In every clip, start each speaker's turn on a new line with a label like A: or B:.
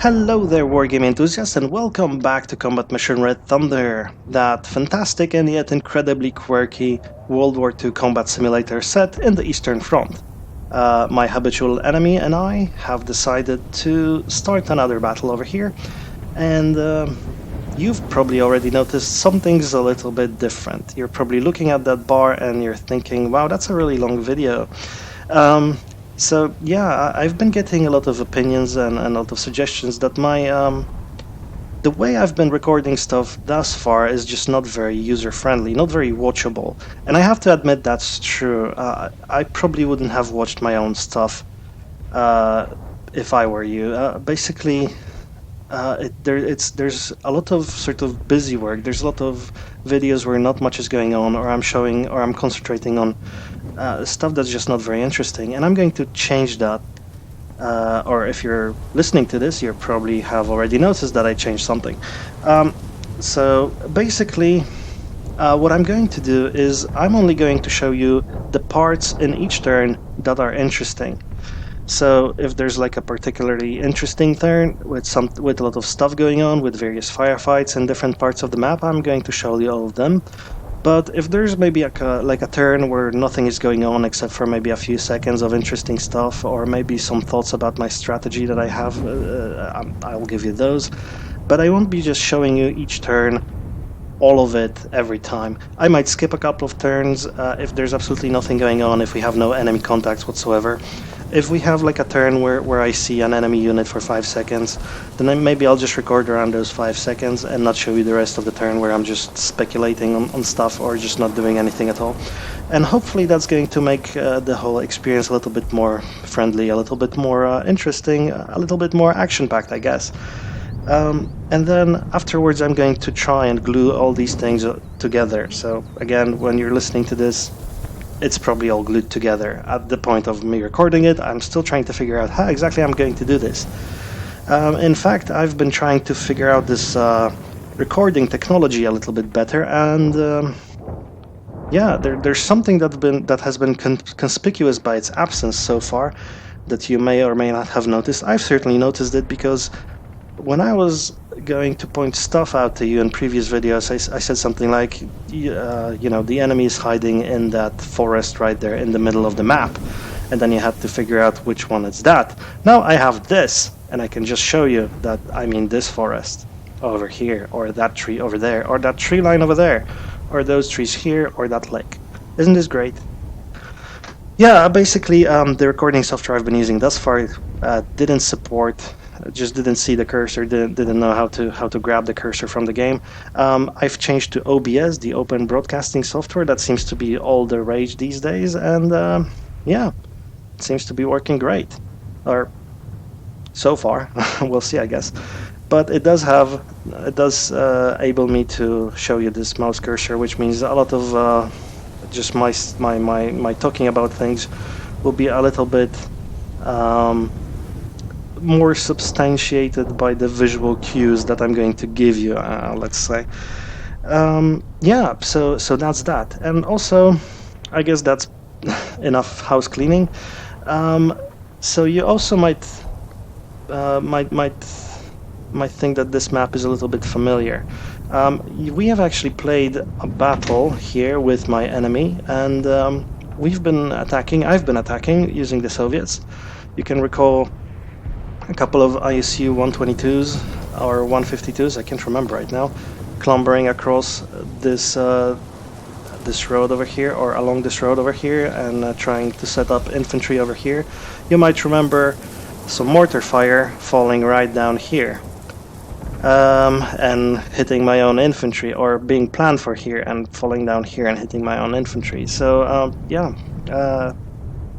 A: Hello there, wargame enthusiasts, and welcome back to Combat Mission Red Thunder, that fantastic and yet incredibly quirky World War II combat simulator set in the Eastern Front. My habitual enemy and I have decided to start another battle over here, and you've probably already noticed something's a little bit different. You're probably looking at that bar and you're thinking, wow, that's a really long video. So yeah, I've been getting a lot of opinions and a lot of suggestions that the way I've been recording stuff thus far is just not very user-friendly, not very watchable. And I have to admit that's true. I probably wouldn't have watched my own stuff if I were you. Basically, there's a lot of sort of busy work. There's a lot of videos where not much is going on, or I'm concentrating on stuff that's just not very interesting, and I'm going to change that. Or if you're listening to this, you probably have already noticed that I changed something. So basically, what I'm going to do is I'm only going to show you the parts in each turn that are interesting. So if there's like a particularly interesting turn with a lot of stuff going on, with various firefights in different parts of the map, I'm going to show you all of them. But if there's maybe like a turn where nothing is going on except for maybe a few seconds of interesting stuff, or maybe some thoughts about my strategy that I have, I'll give you those. But I won't be just showing you each turn, all of it, every time. I might skip a couple of turns if there's absolutely nothing going on, if we have no enemy contacts whatsoever. If we have like a turn where I see an enemy unit for 5 seconds, then maybe I'll just record around those 5 seconds and not show you the rest of the turn where I'm just speculating on stuff or just not doing anything at all. And hopefully that's going to make the whole experience a little bit more friendly, a little bit more interesting, a little bit more action-packed, I guess. And then afterwards I'm going to try and glue all these things together. So again, when you're listening to this, it's probably all glued together. At the point of me recording it, I'm still trying to figure out how exactly I'm going to do this. In fact, I've been trying to figure out this recording technology a little bit better, and yeah, there's something that has been conspicuous by its absence so far that you may or may not have noticed. I've certainly noticed it because when I was going to point stuff out to you in previous videos, I said something like, you know, the enemy is hiding in that forest right there in the middle of the map, and then you had to figure out which one is that. Now I have this, and I can just show you that I mean this forest over here, or that tree over there, or that tree line over there, or those trees here, or that lake. Isn't this great? Yeah, basically the recording software I've been using thus far didn't support, just didn't see the cursor, didn't know how to grab the cursor from the game. I've changed to OBS, the Open Broadcasting Software. That seems to be all the rage these days, and yeah, it seems to be working great, or so far. We'll see, I guess. But it does able me to show you this mouse cursor, which means a lot of just my talking about things will be a little bit more substantiated by the visual cues that I'm going to give you, let's say. Yeah, so that's that. And also, I guess that's enough house cleaning. So you also might think that this map is a little bit familiar. We have actually played a battle here with my enemy, and I've been attacking using the Soviets. You can recall a couple of ISU 122s or 152s, I can't remember right now, clambering across this road over here, or along this road over here, and trying to set up infantry over here. You might remember some mortar fire falling right down here, and hitting my own infantry, or being planned for here and falling down here and hitting my own infantry. So yeah,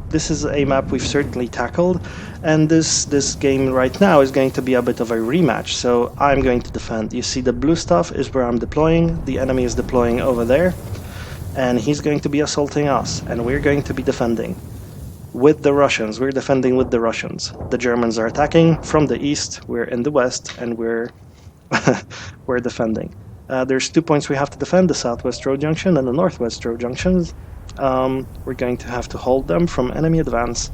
A: this is a map we've certainly tackled, and this game right now is going to be a bit of a rematch, so I'm going to defend. You see the blue stuff is where I'm deploying, the enemy is deploying over there, and he's going to be assaulting us, and we're going to be defending with the Russians. We're defending with the Russians. The Germans are attacking from the east, we're in the west, and we're we're defending. There's 2 points we have to defend, the southwest road junction and the northwest road junctions. We're going to have to hold them from enemy advance,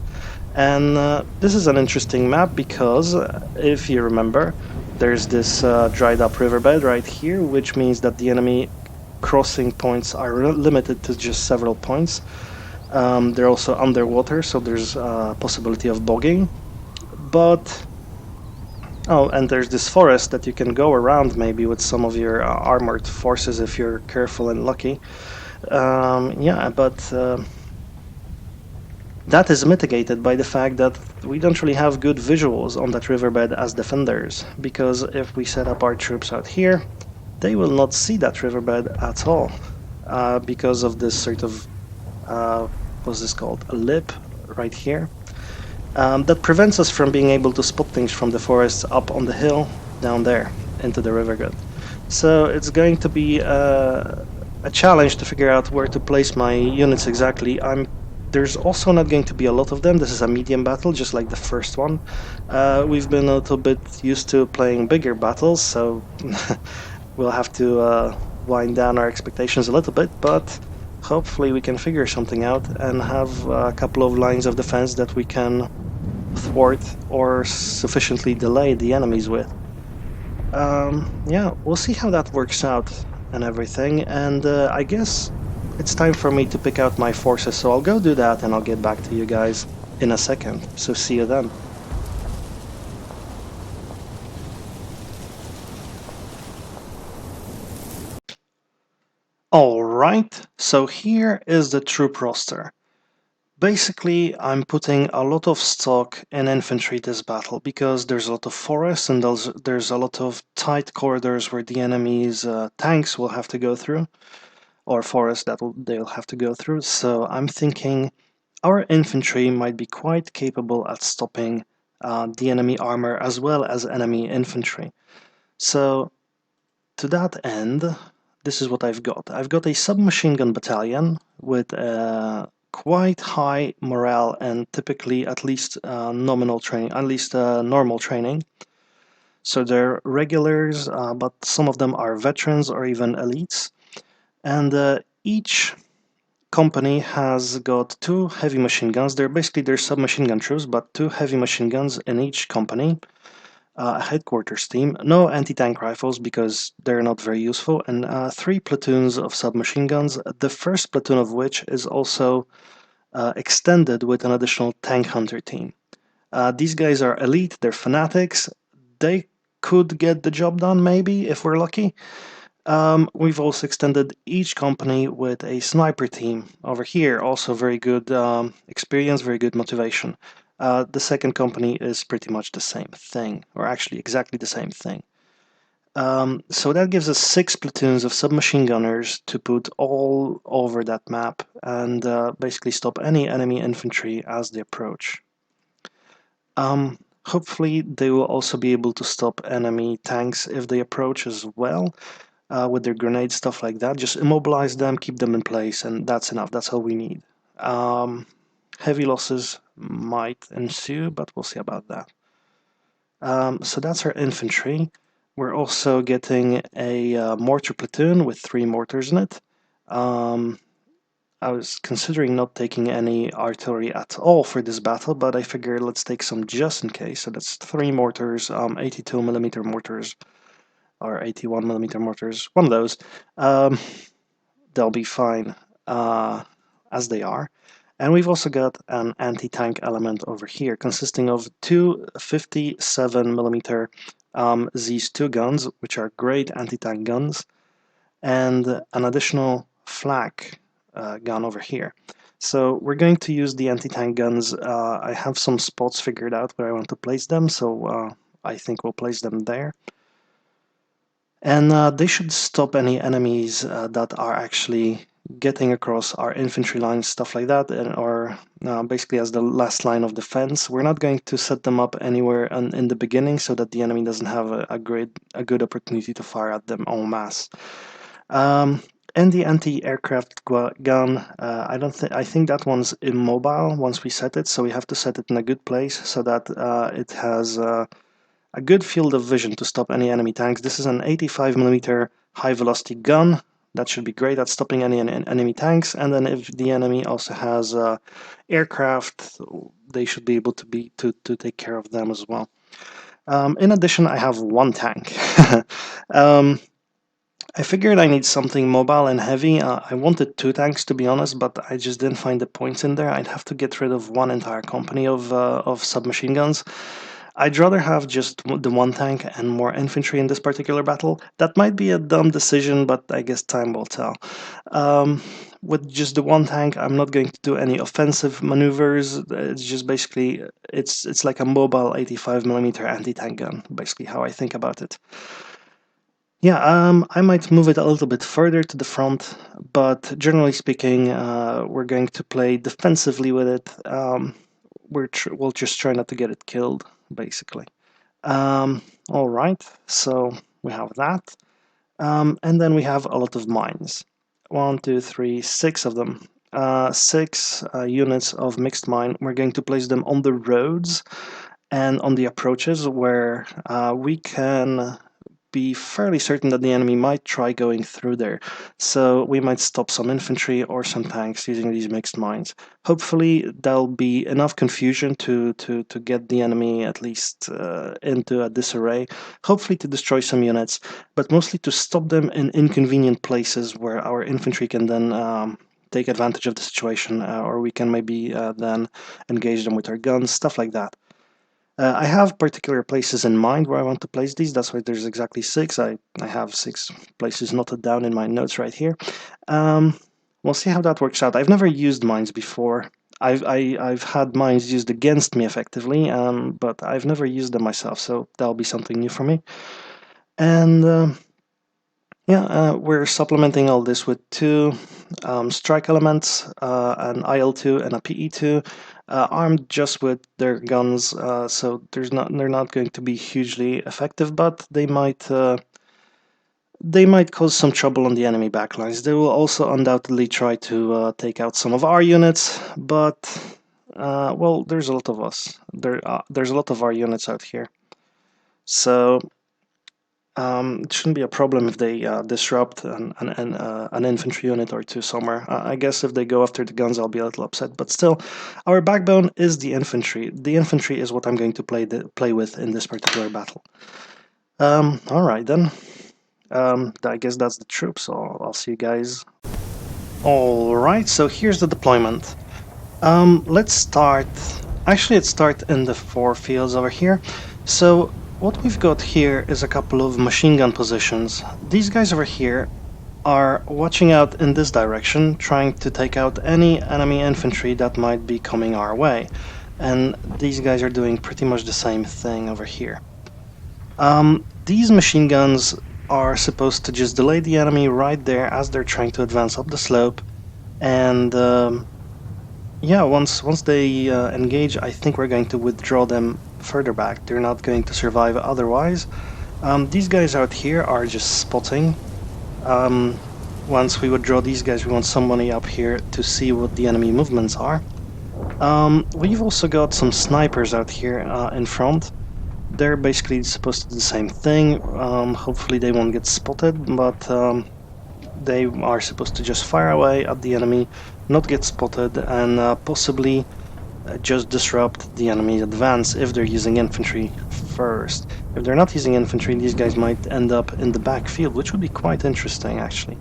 A: And this is an interesting map because, if you remember, there's this dried up riverbed right here, which means that the enemy crossing points are limited to just several points. They're also underwater, so there's a possibility of bogging. But oh, and there's this forest that you can go around maybe with some of your armored forces if you're careful and lucky. Yeah, but that is mitigated by the fact that we don't really have good visuals on that riverbed as defenders, because if we set up our troops out here, they will not see that riverbed at all, because of this sort of, what's this called, a lip right here. That prevents us from being able to spot things from the forest up on the hill down there into the riverbed. So it's going to be a challenge to figure out where to place my units exactly. There's also not going to be a lot of them. This is a medium battle, just like the first one. We've been a little bit used to playing bigger battles, so we'll have to wind down our expectations a little bit, but hopefully we can figure something out and have a couple of lines of defense that we can thwart or sufficiently delay the enemies with. Yeah, we'll see how that works out and everything, and I guess it's time for me to pick out my forces, so I'll go do that and I'll get back to you guys in a second, so see you then. Alright, so here is the troop roster. Basically, I'm putting a lot of stock in infantry this battle because there's a lot of forest and there's a lot of tight corridors where the enemy's tanks will have to go through, or forest that they'll have to go through. So I'm thinking our infantry might be quite capable at stopping the enemy armor as well as enemy infantry. So to that end, this is what I've got. I've got a submachine gun battalion with quite high morale and typically at least nominal training, at least normal training. So they're regulars, but some of them are veterans or even elites. And each company has got 2 heavy machine guns. They're submachine gun troops, but 2 heavy machine guns in each company. A headquarters team, no anti-tank rifles because they're not very useful, and 3 platoons of submachine guns, the first platoon of which is also extended with an additional tank hunter team. These guys are elite, they're fanatics, they could get the job done maybe if we're lucky. We've also extended each company with a sniper team over here, also very good experience, very good motivation. The second company is pretty much the same thing, or actually exactly the same thing. So that gives us 6 platoons of submachine gunners to put all over that map and basically stop any enemy infantry as they approach. Hopefully they will also be able to stop enemy tanks if they approach as well. With their grenades, stuff like that. Just immobilize them, keep them in place, and that's enough. That's all we need. Heavy losses might ensue, but we'll see about that. So that's our infantry. We're also getting a mortar platoon with 3 mortars in it. I was considering not taking any artillery at all for this battle, but I figure let's take some just in case. So that's 3 mortars, 82mm mortars, or 81mm mortars, one of those. They'll be fine as they are. And we've also got an anti-tank element over here consisting of 2 57mm Z2 guns, which are great anti-tank guns, and an additional flak gun over here. So we're going to use the anti-tank guns. I have some spots figured out where I want to place them, so I think we'll place them there. And they should stop any enemies that are actually getting across our infantry lines, stuff like that, or basically as the last line of defense. We're not going to set them up anywhere in the beginning so that the enemy doesn't have a good opportunity to fire at them en masse. And the anti-aircraft gun, I think that one's immobile once we set it, so we have to set it in a good place so that it has a good field of vision to stop any enemy tanks. This is an 85mm high velocity gun, That should be great at stopping any enemy tanks. And then if the enemy also has aircraft, they should be able to take care of them as well. In addition, I have one tank. I figured I need something mobile and heavy. I wanted two tanks, to be honest, but I just didn't find the points in there. I'd have to get rid of one entire company of submachine guns. I'd rather have just the one tank and more infantry in this particular battle. That might be a dumb decision, but I guess time will tell. With just the one tank, I'm not going to do any offensive maneuvers. It's just basically, it's like a mobile 85mm anti-tank gun, basically how I think about it. Yeah, I might move it a little bit further to the front, but generally speaking, we're going to play defensively with it. We'll just try not to get it killed, basically. All right, so we have that. And then we have a lot of mines. 1, 2, 3, 6 of them. 6 units of mixed mine. We're going to place them on the roads and on the approaches where we can be fairly certain that the enemy might try going through there. So we might stop some infantry or some tanks using these mixed mines. Hopefully there'll be enough confusion to get the enemy at least into a disarray. Hopefully to destroy some units, but mostly to stop them in inconvenient places where our infantry can then take advantage of the situation, or we can maybe then engage them with our guns, stuff like that. I have particular places in mind where I want to place these. That's why there's exactly 6. I have 6 places noted down in my notes right here. We'll see how that works out. I've never used mines before. I've had mines used against me effectively, but I've never used them myself, so that'll be something new for me. And we're supplementing all this with 2 strike elements, an IL-2 and a PE-2, armed just with their guns, so they're not going to be hugely effective, but they might cause some trouble on the enemy backlines. They will also undoubtedly try to take out some of our units, but well, there's a lot of us. There's a lot of our units out here, so it shouldn't be a problem if they disrupt an infantry unit or 2 somewhere. I guess if they go after the guns, I'll be a little upset. But still, our backbone is the infantry. The infantry is what I'm going to play with in this particular battle. All right, then. I guess that's the troops, so I'll see you guys. All right, so here's the deployment. Let's start... Actually, let's start in the 4 fields over here. So what we've got here is a couple of machine gun positions. These guys over here are watching out in this direction, trying to take out any enemy infantry that might be coming our way. And these guys are doing pretty much the same thing over here. These machine guns are supposed to just delay the enemy right there as they're trying to advance up the slope. And yeah, once they engage, I think we're going to withdraw them further back. They're not going to survive otherwise. These guys out here are just spotting. Once we withdraw these guys, we want somebody up here to see what the enemy movements are. We've also got some snipers out here in front. They're basically supposed to do the same thing. Hopefully they won't get spotted, but they are supposed to just fire away at the enemy, not get spotted, and possibly just disrupt the enemy's advance if they're using infantry first. If they're not using infantry, these guys might end up in the backfield, which would be quite interesting, actually.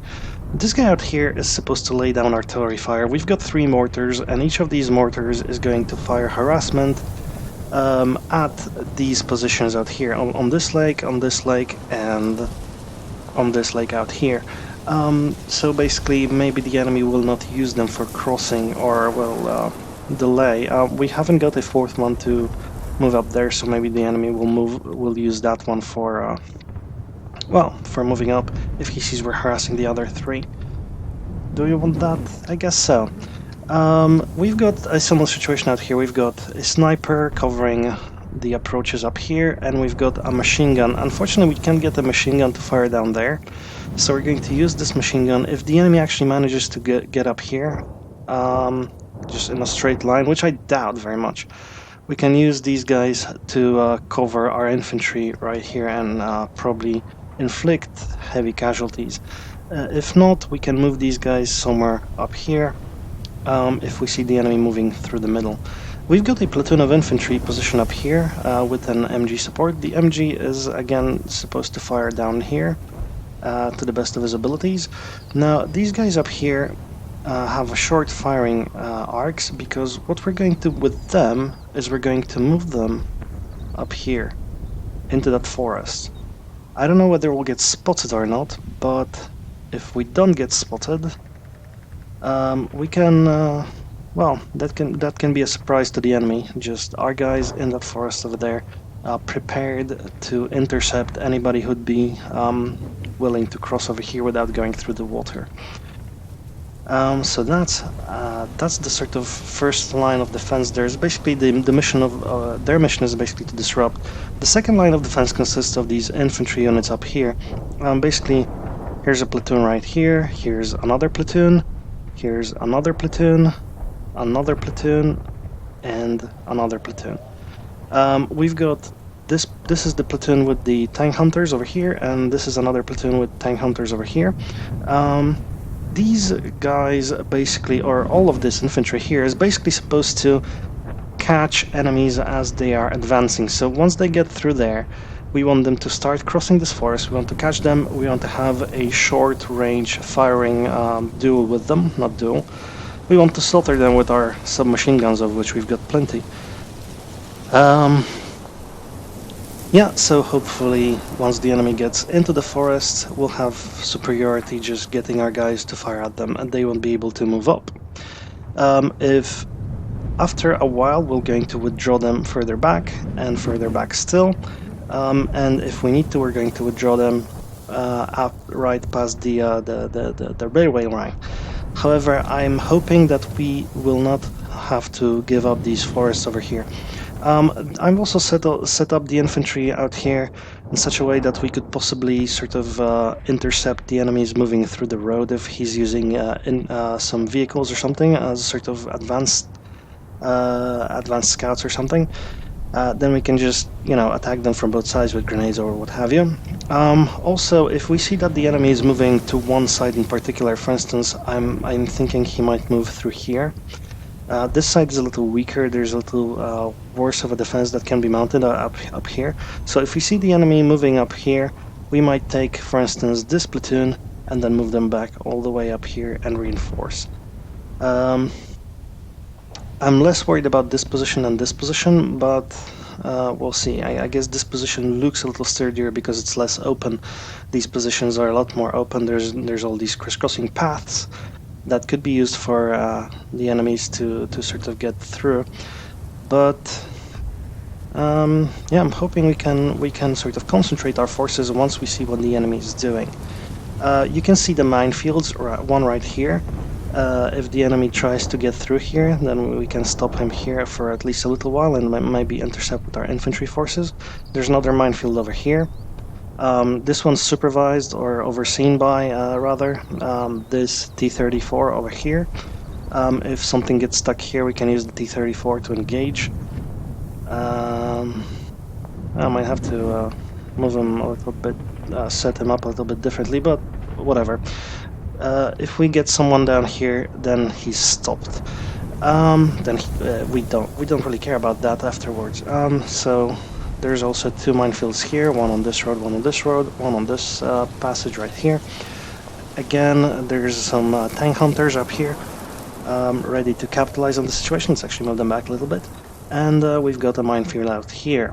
A: This guy out here is supposed to lay down artillery fire. We've got 3 mortars, and each of these mortars is going to fire harassment at these positions out here, on this lake, and on this lake out here. So basically, maybe the enemy will not use them for crossing, or will delay. We haven't got a 4th one to move up there, so maybe the enemy will use that one for for moving up if he sees we're harassing the other 3. Do you want that? I guess so. We've got a similar situation out here. We've got a sniper covering the approaches up here, and we've got a machine gun. Unfortunately, we can't get a machine gun to fire down there, so we're going to use this machine gun. If the enemy actually manages to get up here, just in a straight line, which I doubt very much, we can use these guys to cover our infantry right here and probably inflict heavy casualties. If not, we can move these guys somewhere up here if we see the enemy moving through the middle. We've got a platoon of infantry positioned up here with an MG support. The MG is again supposed to fire down here to the best of his abilities. Now these guys up here have a short firing arcs, because what we're going to with them is we're going to move them up here into that forest. I don't know whether we'll get spotted or not, but if we don't get spotted, we can well, that can be a surprise to the enemy. Just our guys in that forest over there, prepared to intercept anybody who'd be willing to cross over here without going through the water. So that's the sort of first line of defense. There's basically the mission of their mission is basically to disrupt. The second line of defense consists of these infantry units up here. Basically, here's a platoon right here. Here's another platoon. Here's another platoon. Another platoon, and another platoon. We've got this is the platoon with the tank hunters over here, and this is another platoon with tank hunters over here. These guys basically, or all of this infantry here, is basically supposed to catch enemies as they are advancing. So once they get through there, we want them to start crossing this forest. We want to catch them. We want to have a short range firing duel with them, not duel. We want to slaughter them with our submachine guns, of which we've got plenty. Yeah, so hopefully once the enemy gets into the forest, we'll have superiority just getting our guys to fire at them, and they won't be able to move up. If after a while we're going to withdraw them further back and further back still, and if we need to, we're going to withdraw them up right past the railway line. However, I'm hoping that we will not have to give up these forests over here. I've also set up the infantry out here in such a way that we could possibly sort of intercept the enemies moving through the road if he's using some vehicles or something as sort of advanced scouts or something. Then we can just, attack them from both sides with grenades or what have you. Also, if we see that the enemy is moving to one side in particular, for instance, I'm thinking he might move through here. This side is a little weaker. There's a little worse of a defense that can be mounted up here. So if we see the enemy moving up here, we might take, for instance, this platoon and then move them back all the way up here and reinforce. I'm less worried about this position than this position, but we'll see. I guess this position looks a little sturdier because it's less open. These positions are a lot more open. There's all these crisscrossing paths that could be used for the enemies to sort of get through. But yeah, I'm hoping we can sort of concentrate our forces once we see what the enemy is doing. You can see the minefields, one right here. If the enemy tries to get through here, then we can stop him here for at least a little while and maybe intercept with our infantry forces. There's another minefield over here. This one's supervised or overseen by, this T-34 over here. If something gets stuck here, we can use the T-34 to engage. I might have to move him a little bit, set him up a little bit differently, but whatever. If we get someone down here, then he's stopped. We don't really care about that afterwards. So there's also two minefields here, one on this road, one on this road, one on this passage right here. Again, there's some tank hunters up here, ready to capitalize on the situation. Let's actually move them back a little bit. And we've got a minefield out here.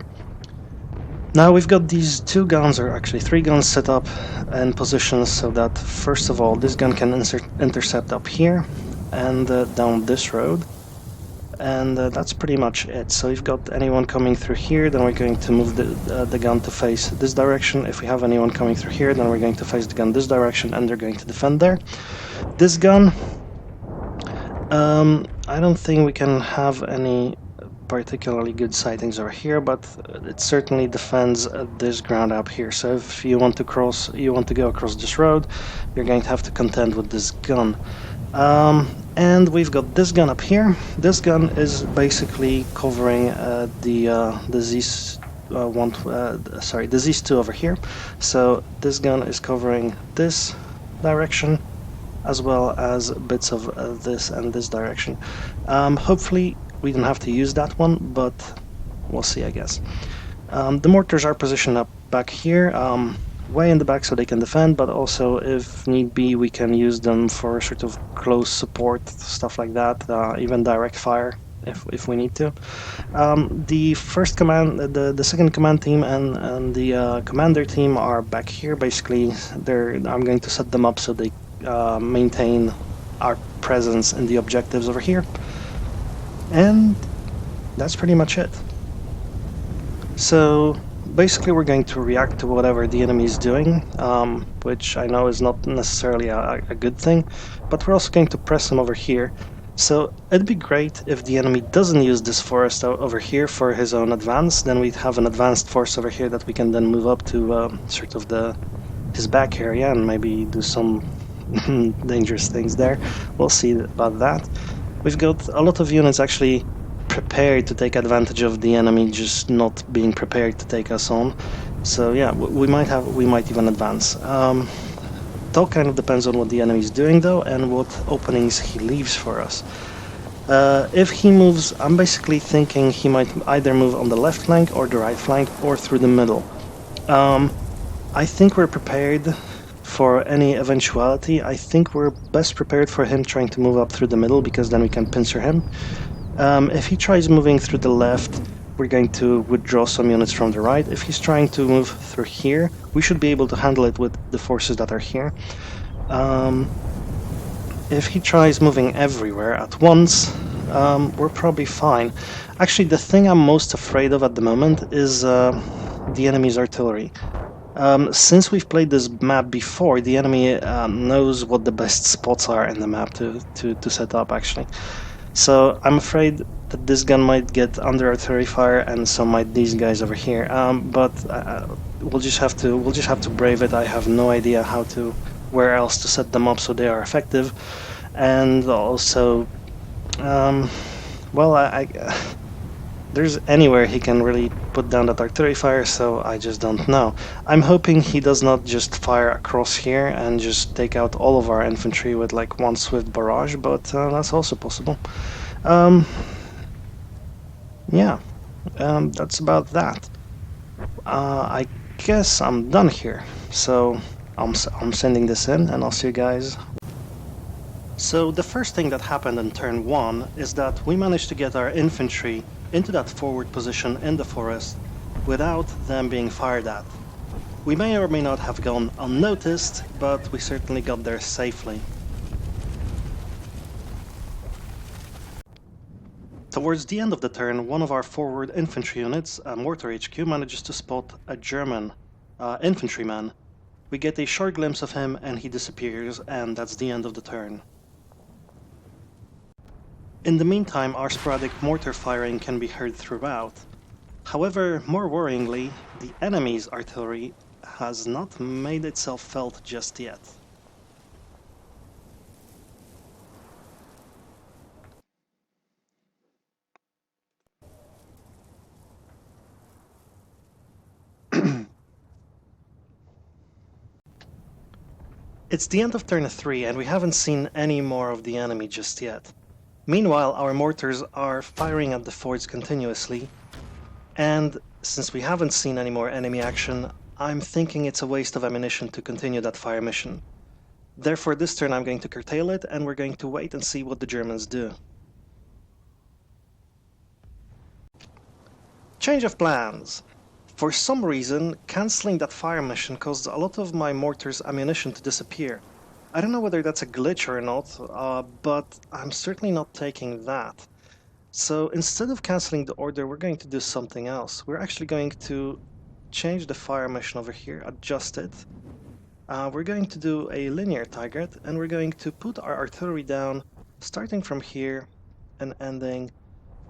A: Now we've got these two guns, or actually three guns, set up in positions so that, first of all, this gun can intercept up here and down this road. And that's pretty much it. So if we've got anyone coming through here, then we're going to move the gun to face this direction. If we have anyone coming through here, then we're going to face the gun this direction, and they're going to defend there. This gun, I don't think we can have any particularly good sightings over here, but it certainly defends this ground up here. So if you want to go across this road, you're going to have to contend with this gun. And we've got this gun up here. This gun is basically covering the Z2 over here. So this gun is covering this direction, as well as bits of this and this direction. Hopefully we don't have to use that one, but we'll see, I guess. The mortars are positioned up back here, way in the back so they can defend, but also if need be we can use them for sort of close support, stuff like that, even direct fire if we need to. The first command, the second command team and the commander team are back here. Basically, I'm going to set them up so they maintain our presence in the objectives over here. And that's pretty much it. So basically we're going to react to whatever the enemy is doing, which I know is not necessarily a good thing, but we're also going to press them over here. So it'd be great if the enemy doesn't use this forest over here for his own advance, then we'd have an advanced force over here that we can then move up to sort of his back area and maybe do some dangerous things there. We'll see about that. We've got a lot of units actually prepared to take advantage of the enemy just not being prepared to take us on. So yeah, we might even advance. It all kind of depends on what the enemy is doing though and what openings he leaves for us. If he moves, I'm basically thinking he might either move on the left flank or the right flank or through the middle. I think we're prepared for any eventuality. I think we're best prepared for him trying to move up through the middle because then we can pincer him. If he tries moving through the left, we're going to withdraw some units from the right. If he's trying to move through here, we should be able to handle it with the forces that are here. If he tries moving everywhere at once, we're probably fine. Actually, the thing I'm most afraid of at the moment is the enemy's artillery. Since we've played this map before, the enemy knows what the best spots are in the map to set up, actually. So I'm afraid that this gun might get under artillery fire, and so might these guys over here. But we'll just have to brave it. I have no idea where else to set them up so they are effective, and also, well, there's anywhere he can really put down that artillery fire, so I just don't know. I'm hoping he does not just fire across here and just take out all of our infantry with like one swift barrage, but that's also possible. Yeah, that's about that. I guess I'm done here, so I'm sending this in, and I'll see you guys. So the first thing that happened in turn 1 is that we managed to get our infantry into that forward position in the forest without them being fired at. We may or may not have gone unnoticed, but we certainly got there safely. Towards the end of the turn, one of our forward infantry units, a mortar HQ, manages to spot a German infantryman. We get a short glimpse of him and he disappears, and that's the end of the turn. In the meantime, our sporadic mortar firing can be heard throughout. However, more worryingly, the enemy's artillery has not made itself felt just yet. It's the end of turn 3 and we haven't seen any more of the enemy just yet. Meanwhile, our mortars are firing at the forts continuously, and since we haven't seen any more enemy action, I'm thinking it's a waste of ammunition to continue that fire mission. Therefore, this turn I'm going to curtail it, and we're going to wait and see what the Germans do. Change of plans. For some reason, cancelling that fire mission caused a lot of my mortar's ammunition to disappear. I don't know whether that's a glitch or not, but I'm certainly not taking that. So instead of cancelling the order, we're going to do something else. We're actually going to change the fire mission over here, adjust it. We're going to do a linear target, and we're going to put our artillery down, starting from here and ending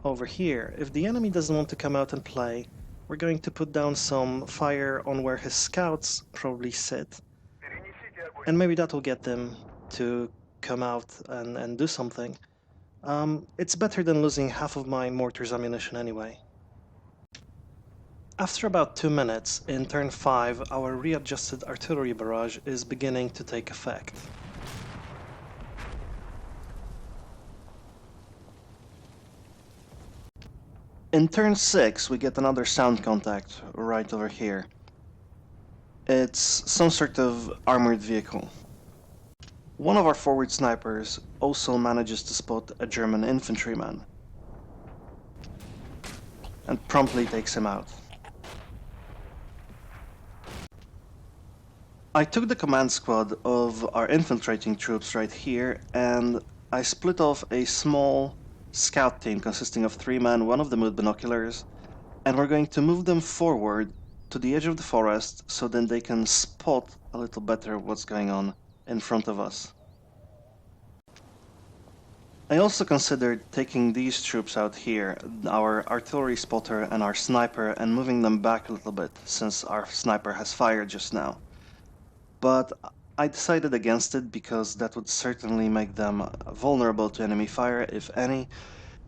A: over here. If the enemy doesn't want to come out and play, we're going to put down some fire on where his scouts probably sit. And maybe that will get them to come out and do something. It's better than losing half of my mortar's ammunition anyway. After about 2 minutes, in turn 5, our readjusted artillery barrage is beginning to take effect. In turn 6, we get another sound contact right over here. It's some sort of armored vehicle. One of our forward snipers also manages to spot a German infantryman and promptly takes him out. I took the command squad of our infiltrating troops right here and I split off a small scout team consisting of 3 men, one of them with binoculars, and we're going to move them forward to the edge of the forest so then they can spot a little better what's going on in front of us. I also considered taking these troops out here, our artillery spotter and our sniper, and moving them back a little bit since our sniper has fired just now. But I decided against it because that would certainly make them vulnerable to enemy fire, if any.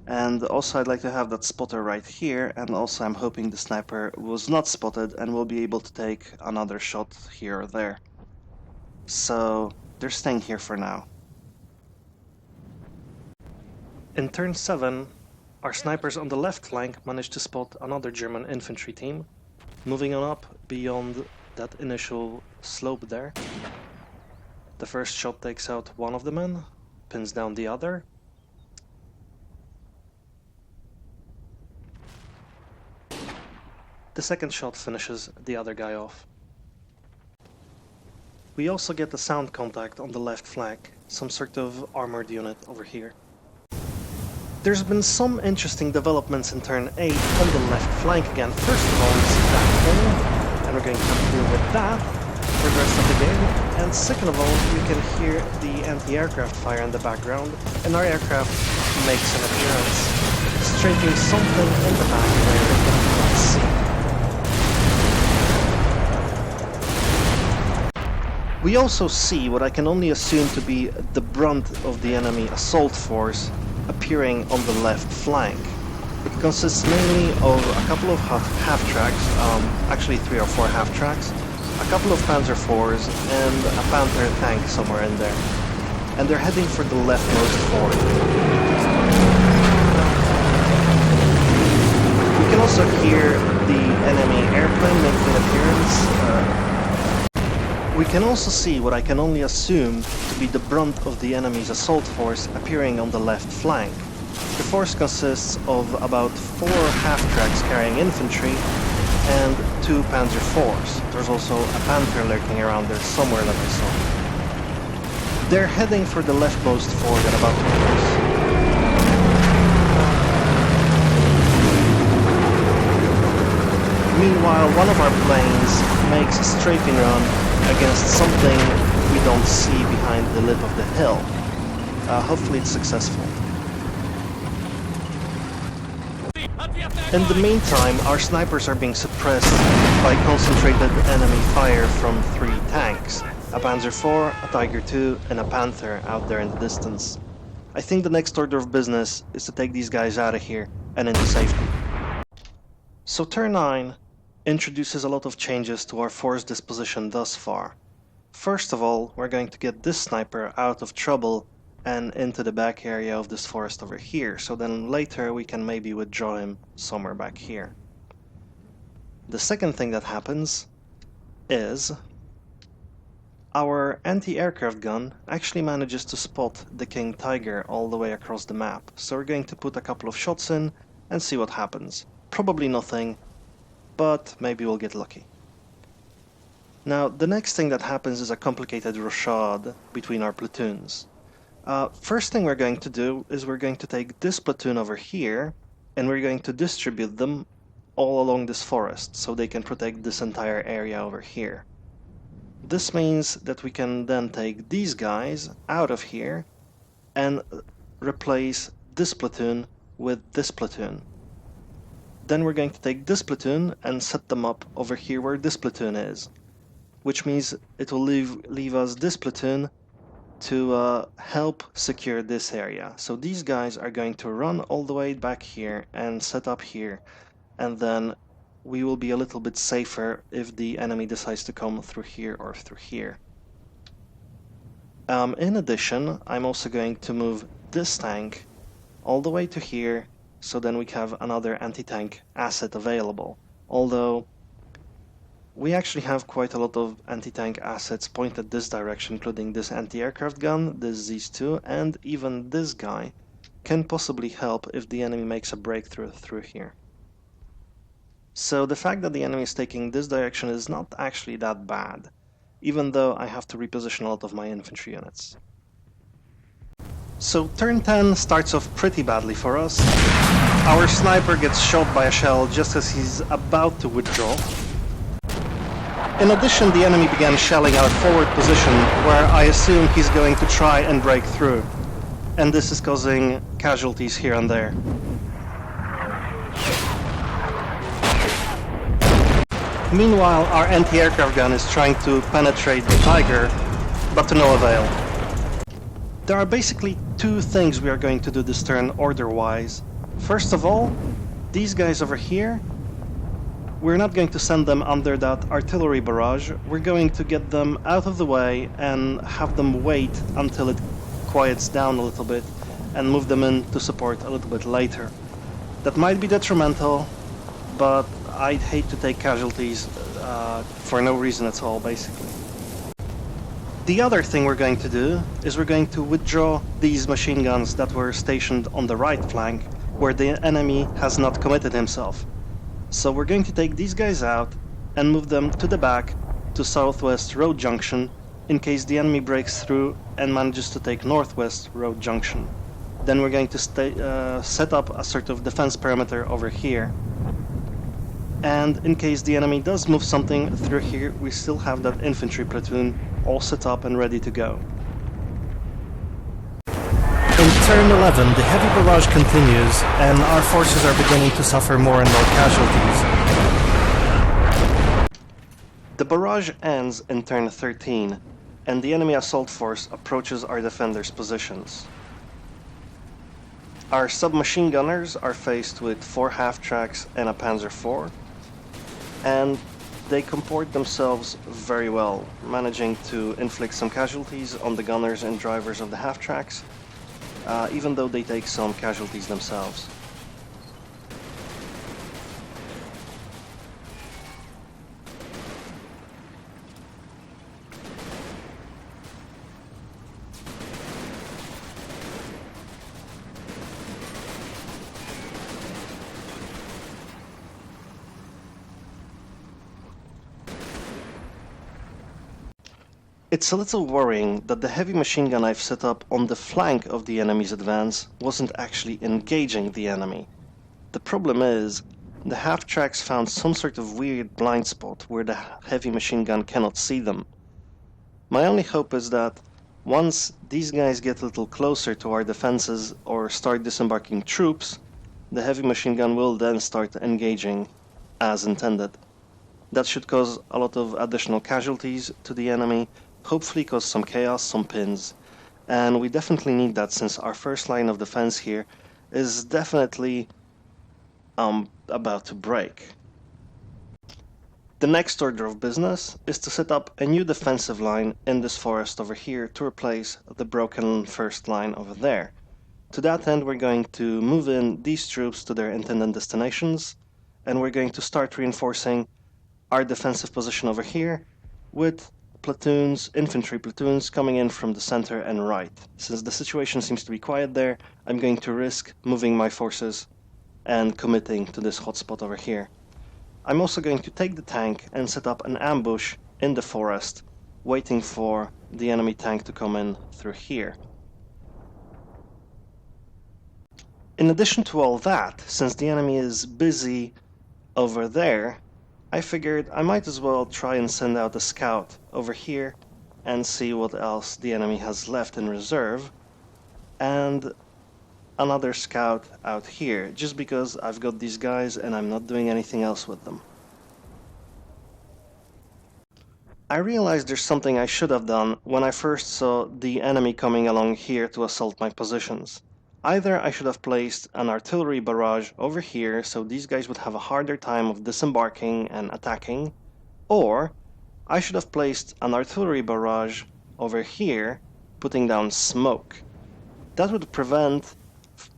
A: And also I'd like to have that spotter right here, and also I'm hoping the sniper was not spotted and will be able to take another shot here or there. So they're staying here for now. In turn 7, our snipers on the left flank managed to spot another German infantry team, moving on up beyond that initial slope there. The first shot takes out one of the men, pins down the other. The second shot finishes the other guy off. We also get a sound contact on the left flank, some sort of armored unit over here. There's been some interesting developments in turn 8 on the left flank again. First of all, we see that thing, and we're going to deal with that for the rest of the game. And second of all, you can hear the anti-aircraft fire in the background, and our aircraft makes an appearance, striking something in the back where you cannot see. We also see what I can only assume to be the brunt of the enemy assault force appearing on the left flank. It consists mainly of a couple of half-tracks, actually 3 or 4 half-tracks, a couple of Panzer IVs, and a Panther tank somewhere in there. And they're heading for the leftmost fort. We can also hear the enemy airplane making an appearance. We can also see what I can only assume to be the brunt of the enemy's assault force appearing on the left flank. The force consists of about 4 half-tracks carrying infantry and 2 Panzer IVs. There's also a Panther lurking around there somewhere that I saw. They're heading for the leftmost fort at about 2 meters. Meanwhile, one of our planes makes a strafing run against something we don't see behind the lip of the hill. Hopefully it's successful. In the meantime, our snipers are being suppressed by concentrated enemy fire from 3 tanks, a Panzer IV, a Tiger II, and a Panther out there in the distance. I think the next order of business is to take these guys out of here and into safety. So turn 9 introduces a lot of changes to our force disposition thus far. First of all, we're going to get this sniper out of trouble and into the back area of this forest over here, so then later we can maybe withdraw him somewhere back here. The second thing that happens is our anti-aircraft gun actually manages to spot the King Tiger all the way across the map, so we're going to put a couple of shots in and see what happens. Probably nothing, but maybe we'll get lucky. Now, the next thing that happens is a complicated rochade between our platoons. First thing we're going to do is we're going to take this platoon over here and we're going to distribute them all along this forest so they can protect this entire area over here. This means that we can then take these guys out of here and replace this platoon with this platoon. Then we're going to take this platoon and set them up over here where this platoon is, which means it will leave us this platoon to help secure this area. So these guys are going to run all the way back here and set up here, and then we will be a little bit safer if the enemy decides to come through here or through here. In addition, I'm also going to move this tank all the way to here, so then we have another anti-tank asset available. Although we actually have quite a lot of anti-tank assets pointed this direction, including this anti-aircraft gun, this Z2, and even this guy can possibly help if the enemy makes a breakthrough through here. So the fact that the enemy is taking this direction is not actually that bad, even though I have to reposition a lot of my infantry units. So turn 10 starts off pretty badly for us. Our sniper gets shot by a shell just as he's about to withdraw. In addition, the enemy began shelling our forward position, where I assume he's going to try and break through. And this is causing casualties here and there. Meanwhile, our anti-aircraft gun is trying to penetrate the Tiger, but to no avail. There are basically two things we are going to do this turn order-wise. First of all, these guys over here, we're not going to send them under that artillery barrage. We're going to get them out of the way and have them wait until it quiets down a little bit and move them in to support a little bit later. That might be detrimental, but I'd hate to take casualties for no reason at all, basically. The other thing we're going to do is we're going to withdraw these machine guns that were stationed on the right flank, where the enemy has not committed himself. So we're going to take these guys out and move them to the back to Southwest Road Junction in case the enemy breaks through and manages to take Northwest Road Junction. Then we're going to set up a sort of defense perimeter over here. And in case the enemy does move something through here, we still have that infantry platoon all set up and ready to go. In turn 11, the heavy barrage continues, and our forces are beginning to suffer more and more casualties. The barrage ends in turn 13, and the enemy assault force approaches our defenders' positions. Our submachine gunners are faced with 4 half-tracks and a Panzer IV, and they comport themselves very well, managing to inflict some casualties on the gunners and drivers of the half-tracks, even though they take some casualties themselves. It's a little worrying that the heavy machine gun I've set up on the flank of the enemy's advance wasn't actually engaging the enemy. The problem is, the half-tracks found some sort of weird blind spot where the heavy machine gun cannot see them. My only hope is that once these guys get a little closer to our defenses or start disembarking troops, the heavy machine gun will then start engaging as intended. That should cause a lot of additional casualties to the enemy, hopefully cause some chaos, some pins, and we definitely need that since our first line of defense here is definitely about to break. The next order of business is to set up a new defensive line in this forest over here to replace the broken first line over there. To that end, we're going to move in these troops to their intended destinations, and we're going to start reinforcing our defensive position over here with platoons, infantry platoons coming in from the center and right. Since the situation seems to be quiet there, I'm going to risk moving my forces and committing to this hotspot over here. I'm also going to take the tank and set up an ambush in the forest, waiting for the enemy tank to come in through here. In addition to all that, since the enemy is busy over there, I figured I might as well try and send out a scout over here and see what else the enemy has left in reserve, and another scout out here, just because I've got these guys and I'm not doing anything else with them. I realized there's something I should have done when I first saw the enemy coming along here to assault my positions. Either I should have placed an artillery barrage over here so these guys would have a harder time of disembarking and attacking, or I should have placed an artillery barrage over here, putting down smoke. That would prevent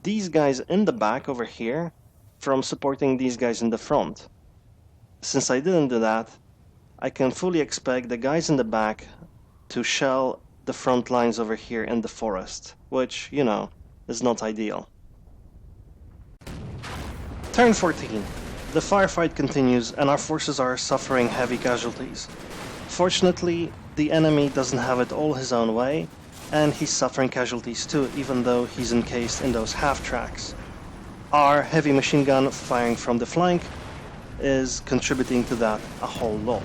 A: these guys in the back over here from supporting these guys in the front. Since I didn't do that, I can fully expect the guys in the back to shell the front lines over here in the forest, which, you know, is not ideal. Turn 14. The firefight continues and our forces are suffering heavy casualties. Fortunately, the enemy doesn't have it all his own way, and he's suffering casualties too, even though he's encased in those half-tracks. Our heavy machine gun firing from the flank is contributing to that a whole lot.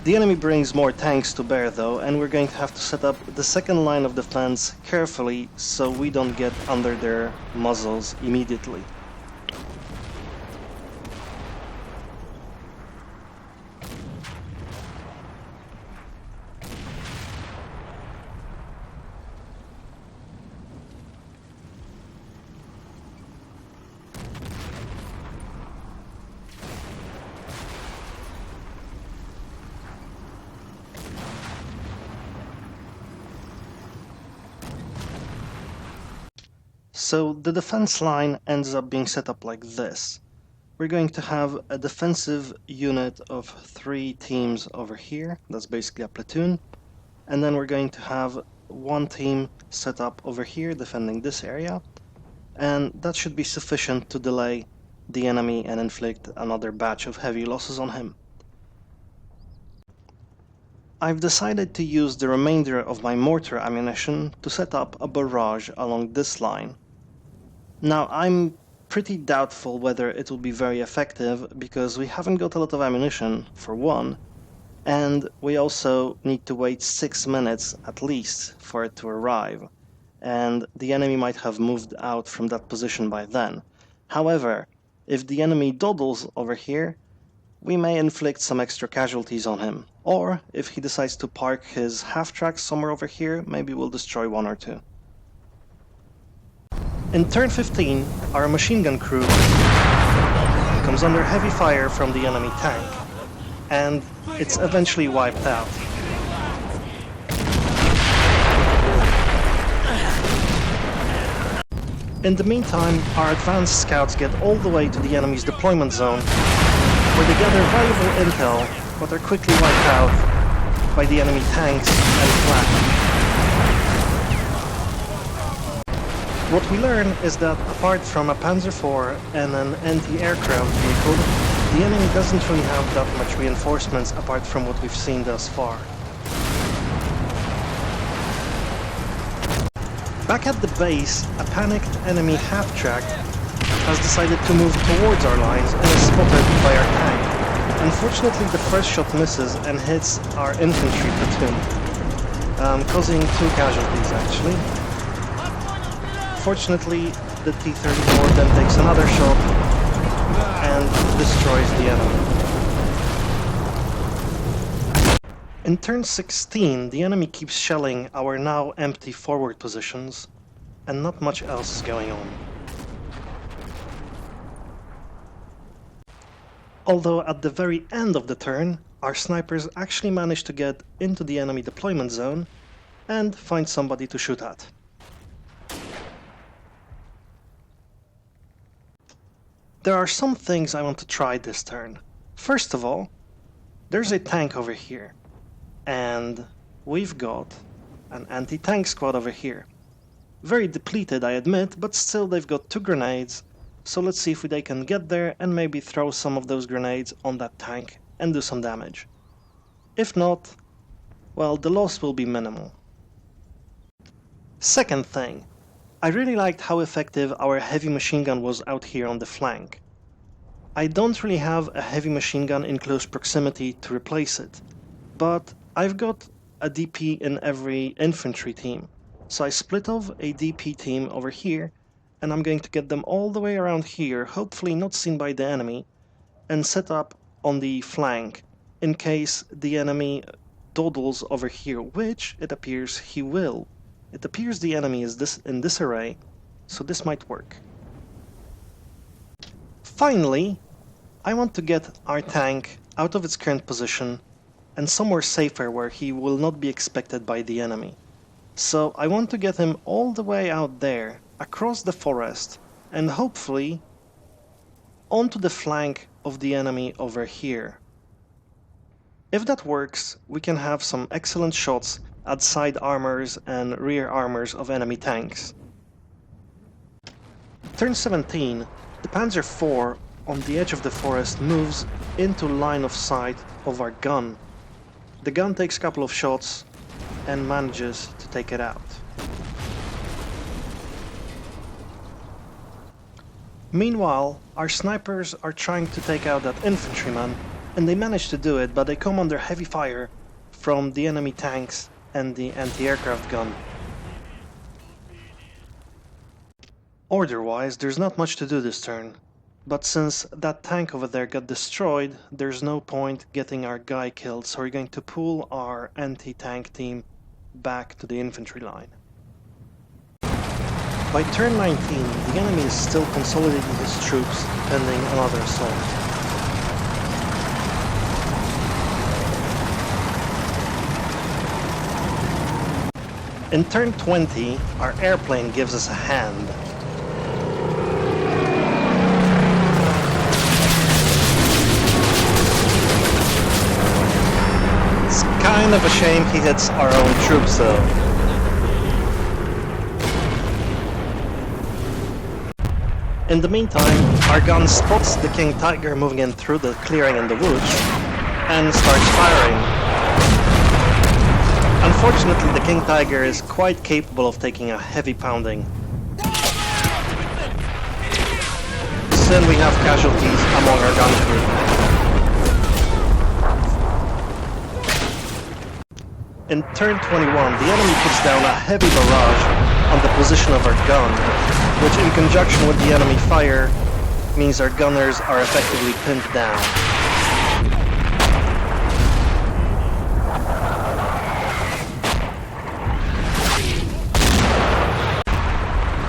A: The enemy brings more tanks to bear though, and we're going to have to set up the second line of defense carefully so we don't get under their muzzles immediately. So the defense line ends up being set up like this. We're going to have a defensive unit of 3 teams over here, that's basically a platoon, and then we're going to have one team set up over here defending this area, and that should be sufficient to delay the enemy and inflict another batch of heavy losses on him. I've decided to use the remainder of my mortar ammunition to set up a barrage along this line. Now, I'm pretty doubtful whether it will be very effective because we haven't got a lot of ammunition, for one, and we also need to wait 6 minutes at least for it to arrive, and the enemy might have moved out from that position by then. However, if the enemy dawdles over here, we may inflict some extra casualties on him, or if he decides to park his half-tracks somewhere over here, maybe we'll destroy 1 or 2. In turn 15, our machine gun crew comes under heavy fire from the enemy tank, and it's eventually wiped out. In the meantime, our advanced scouts get all the way to the enemy's deployment zone, where they gather valuable intel, but are quickly wiped out by the enemy tanks and flak. What we learn is that apart from a Panzer IV and an anti-aircraft vehicle, the enemy doesn't really have that much reinforcements apart from what we've seen thus far. Back at the base, a panicked enemy half-track has decided to move towards our lines and is spotted by our tank. Unfortunately, the first shot misses and hits our infantry platoon, causing 2 casualties actually. Fortunately, the T-34 then takes another shot and destroys the enemy. In turn 16, the enemy keeps shelling our now empty forward positions, and not much else is going on. Although at the very end of the turn, our snipers actually manage to get into the enemy deployment zone and find somebody to shoot at. There are some things I want to try this turn. First of all, there's a tank over here, and we've got an anti-tank squad over here. Very depleted, I admit, but still they've got 2 grenades, so let's see if they can get there and maybe throw some of those grenades on that tank and do some damage. If not, well, the loss will be minimal. Second thing, I really liked how effective our heavy machine gun was out here on the flank. I don't really have a heavy machine gun in close proximity to replace it, but I've got a DP in every infantry team, so I split off a DP team over here, and I'm going to get them all the way around here, hopefully not seen by the enemy, and set up on the flank in case the enemy dawdles over here, which it appears he will. It appears the enemy is in this array, so this might work. Finally, I want to get our tank out of its current position and somewhere safer where he will not be expected by the enemy. So I want to get him all the way out there, across the forest, and hopefully onto the flank of the enemy over here. If that works, we can have some excellent shots at side armors and rear armors of enemy tanks. Turn 17, the Panzer IV on the edge of the forest moves into line of sight of our gun. The gun takes a couple of shots and manages to take it out. Meanwhile, our snipers are trying to take out that infantryman, and they manage to do it, but they come under heavy fire from the enemy tanks and the anti-aircraft gun. Order-wise, there's not much to do this turn, but since that tank over there got destroyed, there's no point getting our guy killed, so we're going to pull our anti-tank team back to the infantry line. By turn 19, the enemy is still consolidating his troops, pending another assault. In turn 20, our airplane gives us a hand. It's kind of a shame he hits our own troops though. In the meantime, our gun spots the King Tiger moving in through the clearing in the woods and starts firing. Unfortunately, the King Tiger is quite capable of taking a heavy pounding. Soon we have casualties among our gun crew. In turn 21, the enemy puts down a heavy barrage on the position of our gun, which in conjunction with the enemy fire means our gunners are effectively pinned down.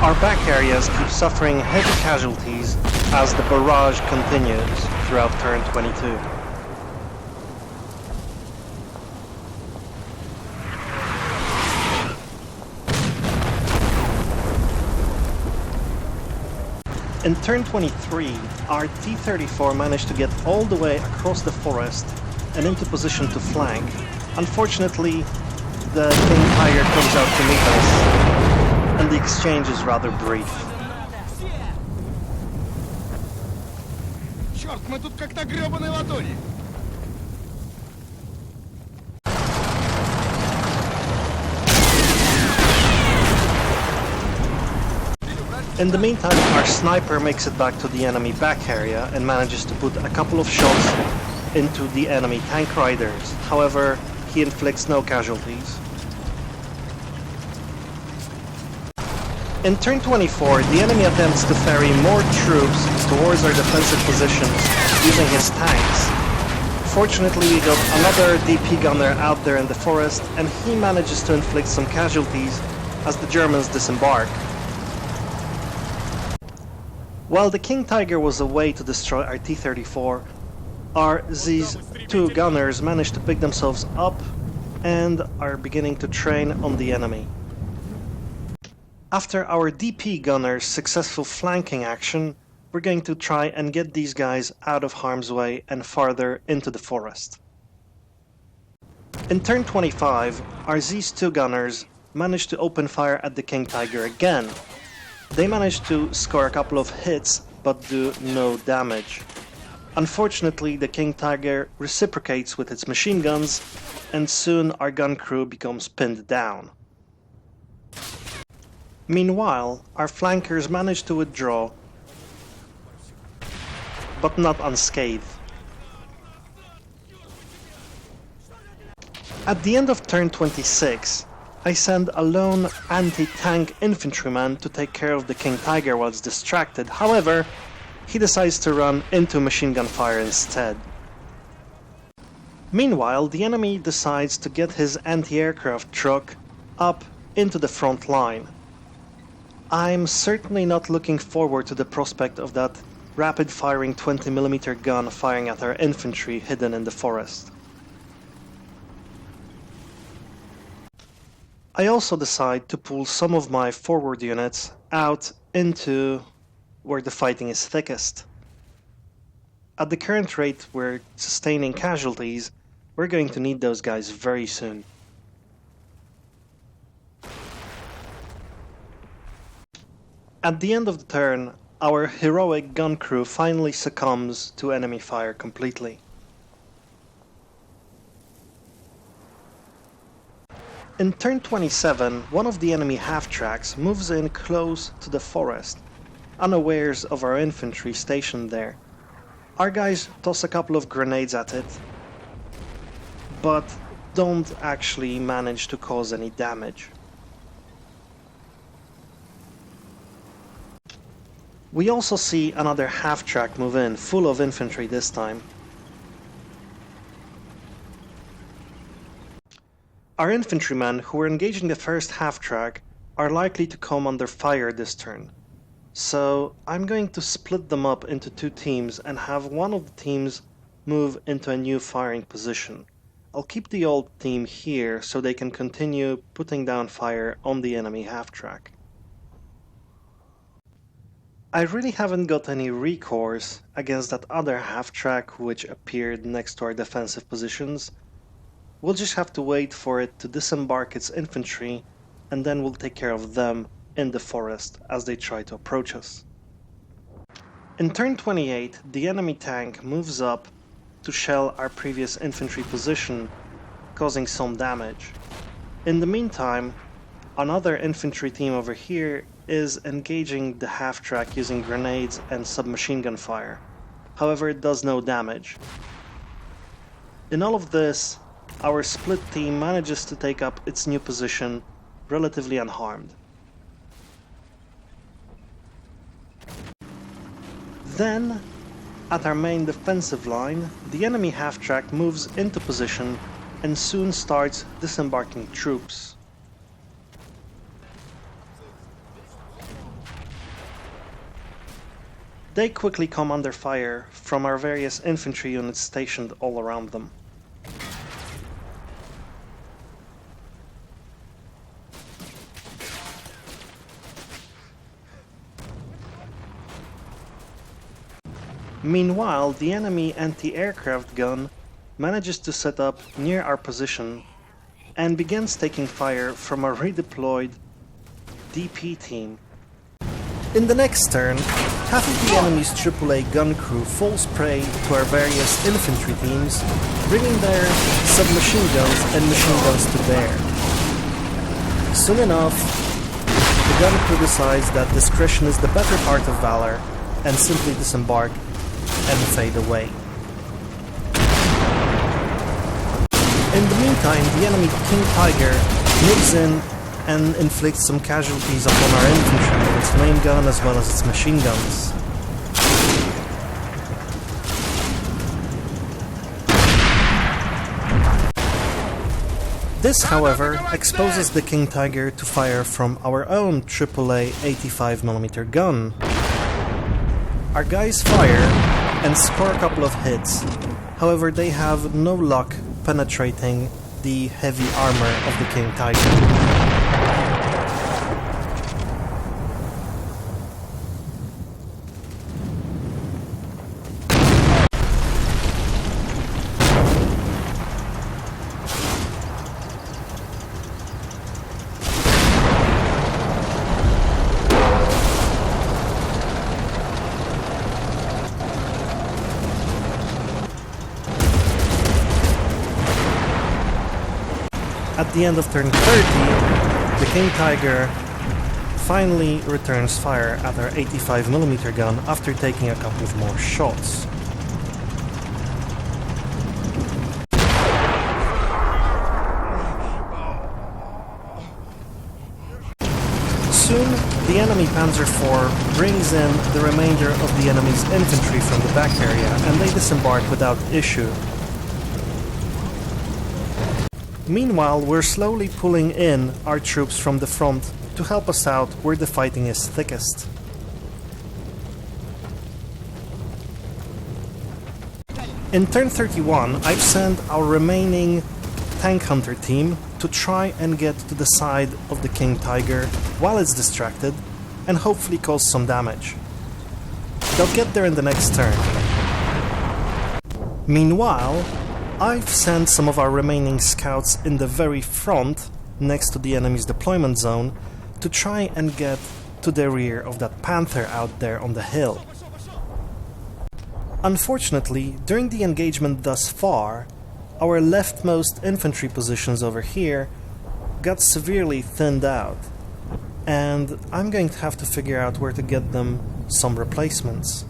A: Our back areas keep suffering heavy casualties as the barrage continues throughout turn 22. In turn 23, our T-34 managed to get all the way across the forest and into position to flank. Unfortunately, the King Tiger comes out to meet us, and the exchange is rather brief.
B: Черт, мы тут как на гребаной ладони!
A: In the meantime, our sniper makes it back to the enemy back area and manages to put a couple of shots into the enemy tank riders. However, he inflicts no casualties. In turn 24, the enemy attempts to ferry more troops towards our defensive positions using his tanks. Fortunately, we got another DP gunner out there in the forest, and he manages to inflict some casualties as the Germans disembark. While the King Tiger was away to destroy our T-34, these two gunners managed to pick themselves up and are beginning to train on the enemy. After our DP gunner's successful flanking action, we're going to try and get these guys out of harm's way and farther into the forest. In turn 25, our Z2 gunners managed to open fire at the King Tiger again. They managed to score a couple of hits, but do no damage. Unfortunately, the King Tiger reciprocates with its machine guns, and soon our gun crew becomes pinned down. Meanwhile, our flankers manage to withdraw, but not unscathed. At the end of turn 26, I send a lone anti-tank infantryman to take care of the King Tiger while it's distracted. However, he decides to run into machine gun fire instead. Meanwhile, the enemy decides to get his anti-aircraft truck up into the front line. I'm certainly not looking forward to the prospect of that rapid-firing 20mm gun firing at our infantry hidden in the forest. I also decide to pull some of my forward units out into where the fighting is thickest. At the current rate we're sustaining casualties, we're going to need those guys very soon. At the end of the turn, our heroic gun crew finally succumbs to enemy fire completely. In turn 27, one of the enemy half-tracks moves in close to the forest, unawares of our infantry stationed there. Our guys toss a couple of grenades at it, but don't actually manage to cause any damage. We also see another half-track move in, full of infantry this time. Our infantrymen who were engaging the first half-track are likely to come under fire this turn. So I'm going to split them up into two teams and have one of the teams move into a new firing position. I'll keep the old team here so they can continue putting down fire on the enemy half-track. I really haven't got any recourse against that other half-track which appeared next to our defensive positions. We'll just have to wait for it to disembark its infantry, and then we'll take care of them in the forest as they try to approach us. In turn 28, the enemy tank moves up to shell our previous infantry position, causing some damage. In the meantime, another infantry team over here is engaging the half-track using grenades and submachine gun fire. However, it does no damage. In all of this, our split team manages to take up its new position relatively unharmed. Then, at our main defensive line, the enemy half-track moves into position and soon starts disembarking troops. They quickly come under fire from our various infantry units stationed all around them. Meanwhile, the enemy anti-aircraft gun manages to set up near our position and begins taking fire from a redeployed DP team. In the next turn, half of the enemy's AAA gun crew falls prey to our various infantry teams, bringing their submachine guns and machine guns to bear. Soon enough, the gun crew decides that discretion is the better part of valor and simply disembark and fade away. In the meantime, the enemy King Tiger moves in and inflicts some casualties upon our infantry with its main gun as well as its machine guns. This, however, exposes the King Tiger to fire from our own AAA 85mm gun. Our guys fire and score a couple of hits, however they have no luck penetrating the heavy armor of the King Tiger. At the end of turn 30, the King Tiger finally returns fire at our 85mm gun after taking a couple of more shots. Soon, the enemy Panzer IV brings in the remainder of the enemy's infantry from the back area, and they disembark without issue. Meanwhile, we're slowly pulling in our troops from the front to help us out where the fighting is thickest. In turn 31, I've sent our remaining tank hunter team to try and get to the side of the King Tiger while it's distracted and hopefully cause some damage. They'll get there in the next turn. Meanwhile, I've sent some of our remaining scouts in the very front, next to the enemy's deployment zone, to try and get to the rear of that panther out there on the hill. Unfortunately, during the engagement thus far, our leftmost infantry positions over here got severely thinned out, and I'm going to have to figure out where to get them some replacements.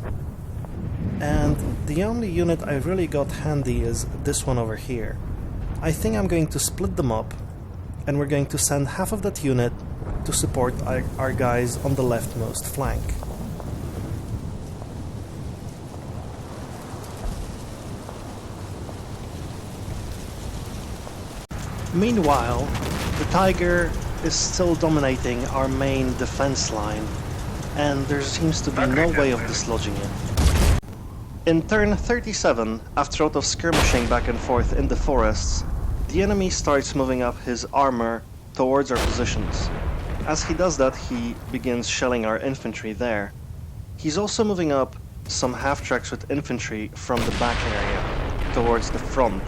A: And the only unit I really got handy is this one over here. I think I'm going to split them up, and we're going to send half of that unit to support our guys on the leftmost flank. Meanwhile, the Tiger is still dominating our main defense line, and there seems to be no way of dislodging it. In turn 37, after a lot of skirmishing back and forth in the forests, the enemy starts moving up his armor towards our positions. As he does that, he begins shelling our infantry there. He's also moving up some half-tracks with infantry from the back area towards the front,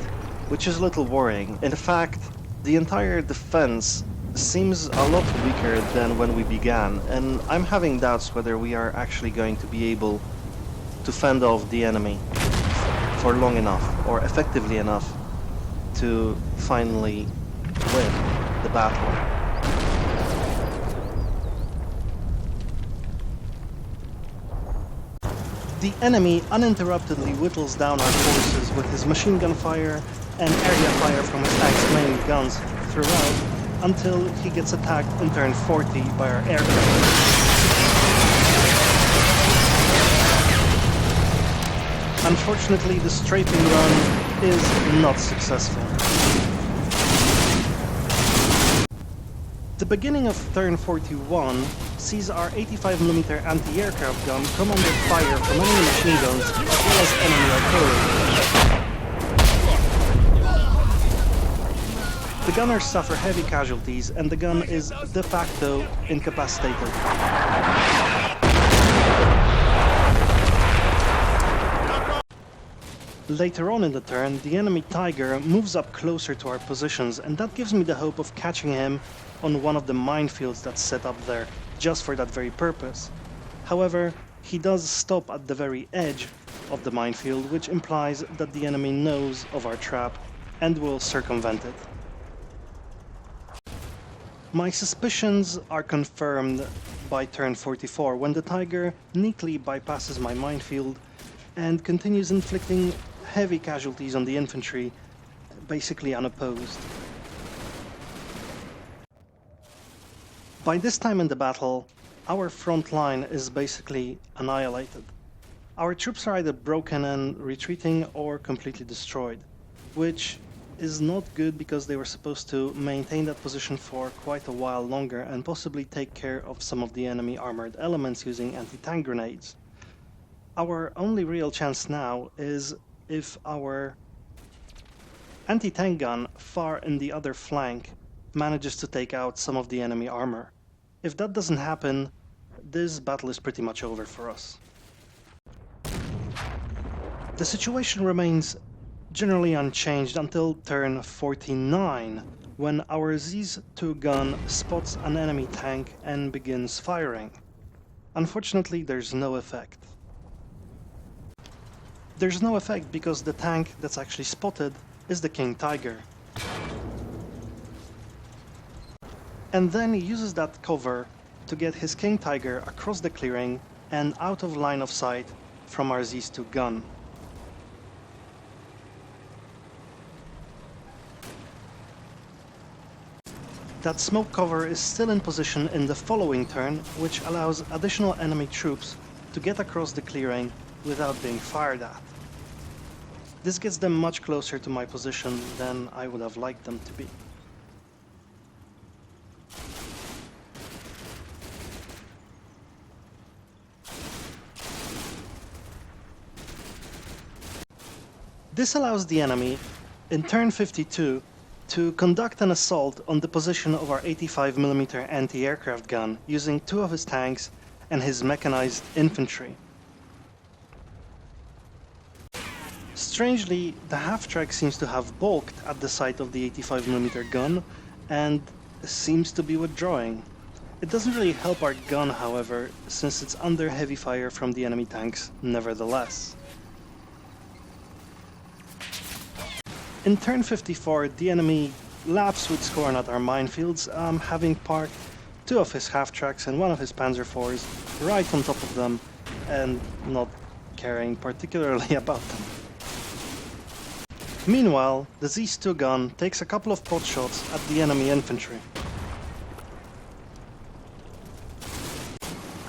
A: which is a little worrying. In fact, the entire defense seems a lot weaker than when we began, and I'm having doubts whether we are actually going to be able to fend off the enemy for long enough, or effectively enough, to finally win the battle. The enemy uninterruptedly whittles down our forces with his machine gun fire and area fire from his tank's main guns throughout, until he gets attacked in turn 40 by our aircraft. Unfortunately, the strafing run is not successful. The beginning of turn 41 sees our 85mm anti-aircraft gun come under fire from enemy machine guns as well as enemy artillery. The gunners suffer heavy casualties and the gun is de facto incapacitated. Later on in the turn, the enemy Tiger moves up closer to our positions, and that gives me the hope of catching him on one of the minefields that's set up there, just for that very purpose. However, he does stop at the very edge of the minefield, which implies that the enemy knows of our trap and will circumvent it. My suspicions are confirmed by turn 44, when the Tiger neatly bypasses my minefield and continues inflicting heavy casualties on the infantry, basically unopposed. By this time in the battle, our front line is basically annihilated. Our troops are either broken and retreating or completely destroyed, which is not good because they were supposed to maintain that position for quite a while longer and possibly take care of some of the enemy armored elements using anti-tank grenades. Our only real chance now is if our anti-tank gun far in the other flank manages to take out some of the enemy armor. If that doesn't happen, this battle is pretty much over for us. The situation remains generally unchanged until turn 49, when our ZIS-2 gun spots an enemy tank and begins firing. Unfortunately, there's no effect. There's no effect because the tank that's actually spotted is the King Tiger. And then he uses that cover to get his King Tiger across the clearing and out of line of sight from our ZIS-2 gun. That smoke cover is still in position in the following turn, which allows additional enemy troops to get across the clearing without being fired at. This gets them much closer to my position than I would have liked them to be. This allows the enemy, in turn 52, to conduct an assault on the position of our 85mm anti-aircraft gun using 2 of his tanks and his mechanized infantry. Strangely, the half-track seems to have balked at the sight of the 85mm gun and seems to be withdrawing. It doesn't really help our gun, however, since it's under heavy fire from the enemy tanks nevertheless. In turn 54, the enemy laughs with scorn at our minefields, having parked 2 of his half-tracks and 1 of his Panzer IVs right on top of them and not caring particularly about them. Meanwhile, the Z2 gun takes a couple of pot shots at the enemy infantry.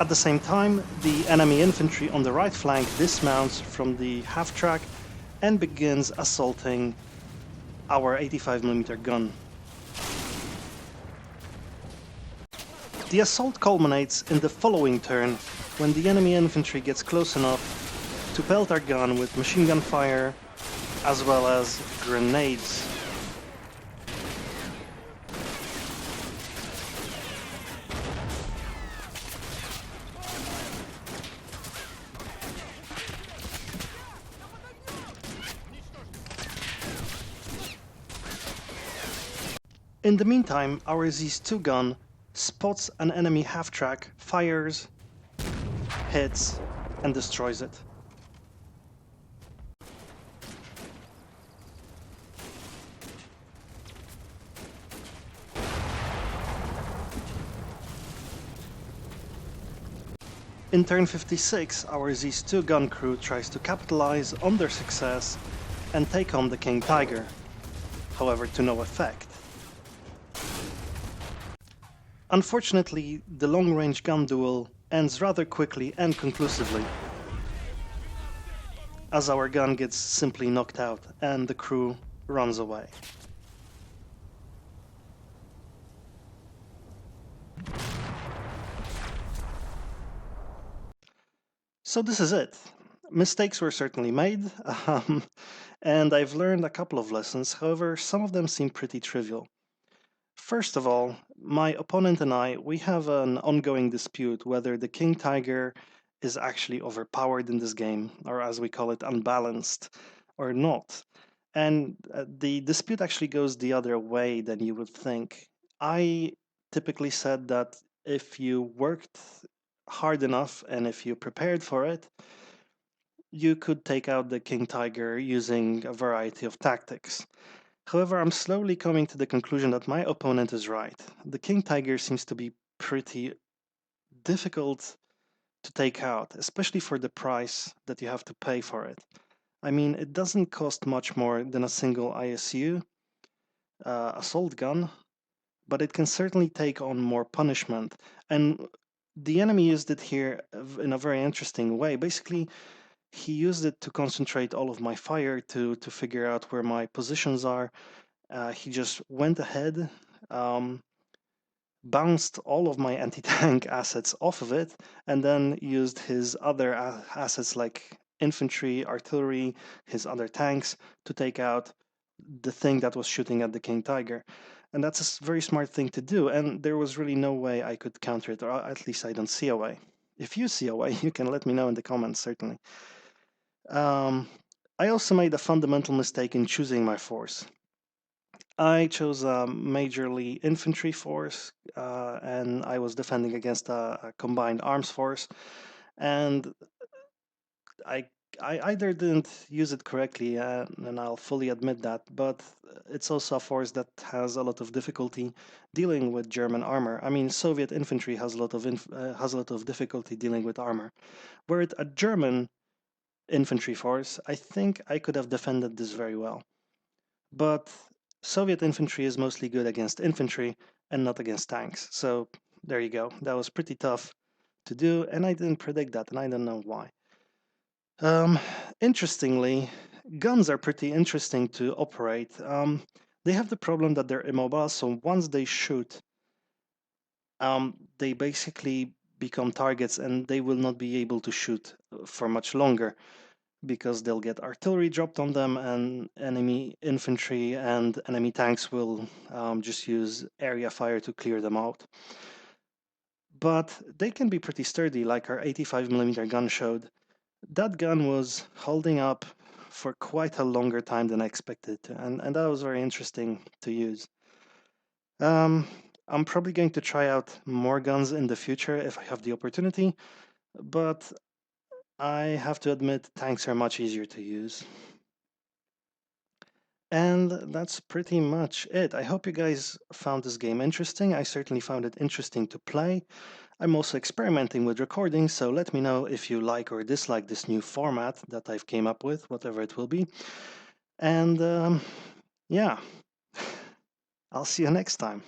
A: At the same time, the enemy infantry on the right flank dismounts from the half-track and begins assaulting our 85mm gun. The assault culminates in the following turn when the enemy infantry gets close enough to pelt our gun with machine gun fire as well as grenades. In the meantime, our Z2 gun spots an enemy half-track, fires, hits, and destroys it. In turn 56, our Z2 gun crew tries to capitalize on their success and take on the King Tiger, however to no effect. Unfortunately, the long-range gun duel ends rather quickly and conclusively, as our gun gets simply knocked out and the crew runs away. So this is it. Mistakes were certainly made, and I've learned a couple of lessons, however, some of them seem pretty trivial. First of all, my opponent and I, we have an ongoing dispute whether the King Tiger is actually overpowered in this game, or as we call it, unbalanced, or not. And the dispute actually goes the other way than you would think. I typically said that if you worked hard enough and if you prepared for it, you could take out the King Tiger using a variety of tactics. However, I'm slowly coming to the conclusion that my opponent is right. The King Tiger seems to be pretty difficult to take out, especially for the price that you have to pay for it. I mean, it doesn't cost much more than a single ISU assault gun, but it can certainly take on more punishment. And the enemy used it here in a very interesting way. Basically, he used it to concentrate all of my fire to figure out where my positions are. He just went ahead, bounced all of my anti-tank assets off of it, and then used his other assets like infantry, artillery, his other tanks to take out the thing that was shooting at the King Tiger. And that's a very smart thing to do, and there was really no way I could counter it, or at least I don't see a way. If you see a way, you can let me know in the comments, certainly. I also made a fundamental mistake in choosing my force. I chose a majorly infantry force, and I was defending against a combined arms force, and I I either didn't use it correctly, and I'll fully admit that, but it's also a force that has a lot of difficulty dealing with German armor. I mean, Soviet infantry has a lot of has a lot of difficulty dealing with armor. Were it a German infantry force, I think I could have defended this very well. But Soviet infantry is mostly good against infantry and not against tanks. So there you go. That was pretty tough to do, and I didn't predict that, and I don't know why. Um, Interestingly, guns are pretty interesting to operate. They have the problem that they're immobile, so once they shoot, they basically become targets and they will not be able to shoot for much longer. because they'll get artillery dropped on them, and enemy infantry and enemy tanks will just use area fire to clear them out. But they can be pretty sturdy, like our 85mm gun showed. That gun was holding up for quite a longer time than I expected, and that was very interesting to use. I'm probably going to try out more guns in the future if I have the opportunity, but I have to admit tanks are much easier to use. And that's pretty much it. I hope you guys found this game interesting. I certainly found it interesting to play. I'm also experimenting with recording, so let me know if you like or dislike this new format that I've came up with, whatever it will be. And yeah, I'll see you next time.